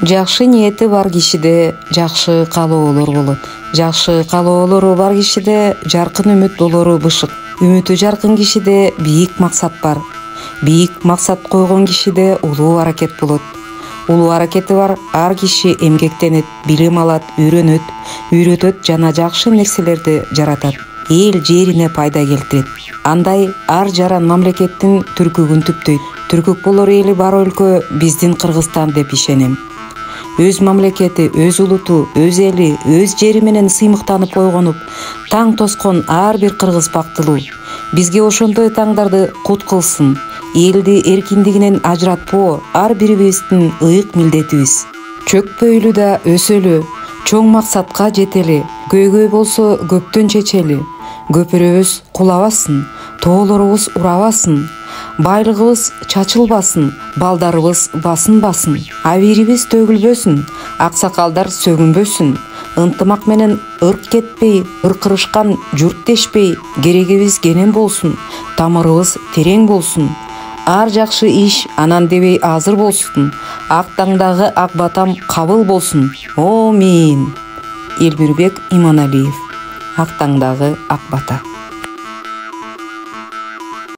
Жакшы ниети бар кишиде жакшы каалоолор болот. Жакшы каалоолору бар кишиде жаркын үмүт болору бышык. Үмүтү жаркын кишиде бийик максат бар. Бийик максат койгон кишиде улуу аракет болот. Улуу аракети бар ар киши эмгектенет, билим алат, үйрөтөт жана жакшы нерселерди жаратат. Эл жерине пайда келтирет. Андай ар жаран мамлекеттин түркүгүн түптөйт. Түркүк болор эли бар өлкө биздин Кыргызстан деп ишенем. Өз мамлекети, өз улуту, өз эли, өз жери менен сыймыктанып койгонуп, таң тоскон ар бир кыргыз бактылуу. Бизге ошондой таңдарды кут кылсын. Элди эркиндигинен ажыратпоо ар бирибиздин ыйык милдетибиз. Чөкпөйлү да өсөлү, чоң максатка жетели, көйгөй болсо көптөн чечели. Көпүрөбүз кулабасын, тоолорубуз урабасын, байлыгыбыз чачылбасын, балдарыбыз басынбасын, абийирибиз төгүлбөсүн, аксакалдар сөгүнбөсүн, ынтымак менен ырк кетпей, ыркырышкан журт дешпей, керегибиз кенен болсун, тамырыбыз терең болсун. Ар жакшы иш анан дебей азыр болсун, ак таңдагы ак батам кабыл болсун. Амин. Элмирбек Иманалиев. Ак таңдагы ак бата.